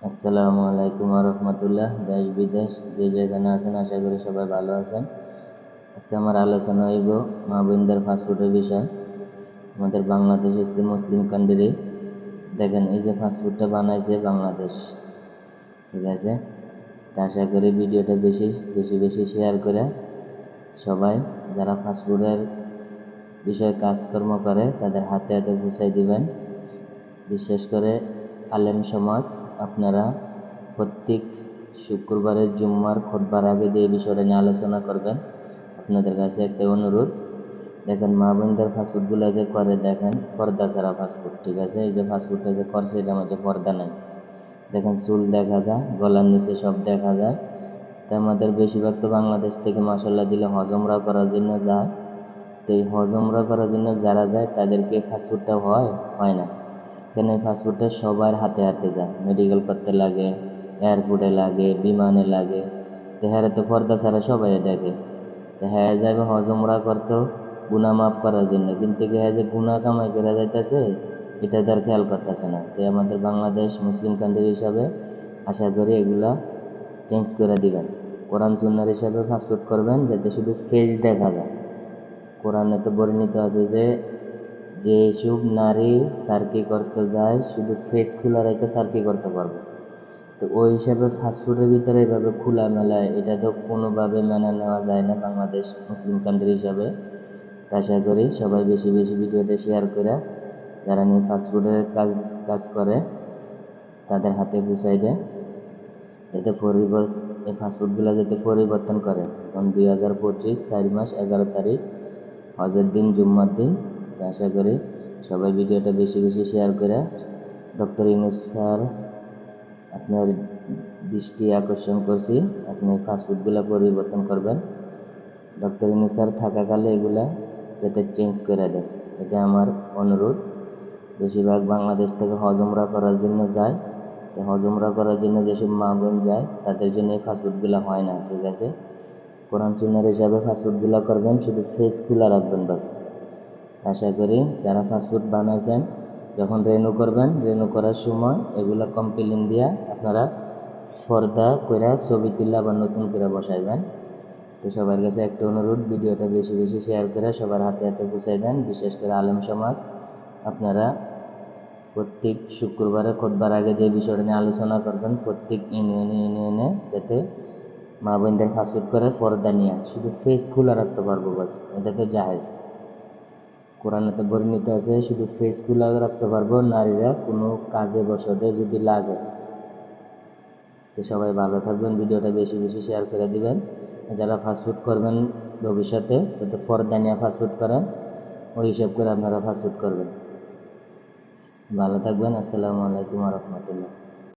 আসসালামু আলাইকুম রহমতুল্লাহ। দেশ বিদেশ যে যেখানে আছেন আশা করি সবাই ভালো আছেন। আজকে আমার আলোচনা হইব মা বোনদের ফাস্টফুডের বিষয়। আমাদের বাংলাদেশ হচ্ছে মুসলিম কান্ট্রি। দেখেন এই যে ফাস্টফুডটা বানাইছে বাংলাদেশ, ঠিক আছে। তা আশা করি ভিডিওটা বেশি বেশি বেশি শেয়ার করে সবাই যারা ফাস্টফুডের বিষয়ে কাজকর্ম করে তাদের হাতে হাতে পৌঁছাই দিবেন। বিশেষ করে আলেম সমাজ, আপনারা প্রত্যেক শুক্রবারের জুম্মার খুতবার আগে দিয়ে বিষয়টা নিয়ে আলোচনা করবেন। আপনাদের কাছে একটা অনুরোধ, দেখেন মা বোনদের ফাস্টফুডগুলো যে করে, দেখেন পর্দা ছাড়া ফাস্টফুড, ঠিক আছে। এই যে ফাস্টফুডটা যে করছে এটা মধ্যে পর্দা নাই। দেখেন চুল দেখা যায়, গলার নিচে সব দেখা যায়। তা আমাদের বেশিরভাগ তো বাংলাদেশ থেকে মশলা দিলে হজমরা করার জন্য যায়। তো এই হজমরা করার জন্য যারা যায় তাদেরকে ফাস্টফুডটা হয় না। কেন এই ফাস্টফুডটা সবার হাতে হাতে যায়, মেডিকেল করতে লাগে, এয়ারপোর্টে লাগে, বিমানে লাগে। তো হ্যাঁ তো পর্দা ছাড়া সবাই দেখে। তো হ্যাঁ যাবে হজমরা করতো গুণা মাফ করার জন্য, কিন্তু হ্যাঁ যে গুণা কামাই করে যাইতেছে এটা তার খেয়াল করতেছে না। তো আমাদের বাংলাদেশ মুসলিম কান্ট্রি হিসাবে আশা করি এগুলা চেঞ্জ করে দিবেন। কোরআন সুন্নার হিসাবে ফাস্টফুড করবেন যাতে শুধু ফেস দেখা যায়। কোরআনে তো বর্ণিত আছে যে যেসব নারী সার্কি করতে যায় শুধু ফেস খোলা রেখে সার্কি করতে পারবে। তো ওই হিসাবে ফাস্টফুডের ভিতরে এভাবে খোলামেলা এটা তো কোনোভাবে মেনে নেওয়া যায় না বাংলাদেশ মুসলিম কান্ট্রি হিসাবে। আশা করি সবাই বেশি বেশি ভিডিওটা শেয়ার করে যারা নিয়ে ফাস্টফুডের কাজ কাজ করে তাদের হাতে পৌঁছাই দেয়, যাতে এই ফাস্টফুডগুলো যাতে পরিবর্তন করে। এখন 2025 4 মাস 11 তারিখ হজের দিন, জুম্মার দিন। তো আশা করি সবাই ভিডিওটা বেশি বেশি শেয়ার করে ডক্টর ইউনূস স্যার আপনার দৃষ্টি আকর্ষণ করছি, আপনি ফাস্টফুডগুলো পরিবর্তন করবেন। ডক্টর ইউনূস স্যার থাকাকালে এগুলা যাতে চেঞ্জ করে দেয়, এটা আমার অনুরোধ। বেশিরভাগ বাংলাদেশ থেকে হজমরা করার জন্য যায়। তো হজমরা করার জন্য যেসব মা বোন যায় তাদের জন্য এই ফাস্টফুডগুলো হয় না, ঠিক আছে। কোরআন সুন্নাহর হিসাবে ফাস্টফুডগুলো করবেন, শুধু ফেস খোলা রাখবেন বাস। আশা করি যারা ফাস্টফুড বানাইছেন যখন রেনু করবেন, রেনু করার সময় এগুলা কমপ্লেন দিয়া আপনারা পর্দা কইরা ছবি তুলে আবার নতুন করে বসাইবেন। তো সবার কাছে একটা অনুরোধ, ভিডিওটা বেশি বেশি শেয়ার করে সবার হাতে হাতে পৌঁছাই দেন। বিশেষ করে আলেম সমাজ, আপনারা প্রত্যেক শুক্রবারে খুতবার আগে যে বিষয়টা নিয়ে আলোচনা করবেন প্রত্যেক ইউনিয়নে, যাতে মা বোনদের ফাস্টফুড করে পর্দা নিয়ে শুধু ফেস খোলা রাখতে পারবো বাস, এটা তো জায়েজ। কোরআনে তো বর্ণিত আছে শুধু ফেস খোলা রাখতে পারবো নারীরা কোনো কাজে বসতে যদি লাগে। তো সবাই ভালো থাকবেন, ভিডিওটা বেশি বেশি শেয়ার করে দিবেন। যারা ফাস্টফুড করবেন ভবিষ্যতে যাতে পর্দা নিয়ে ফাস্টফুড করেন, ওই হিসাব করে আপনারা ফাস্টফুড করবেন। ভালো থাকবেন। আসসালামু আলাইকুম রহমতুল্লাহ।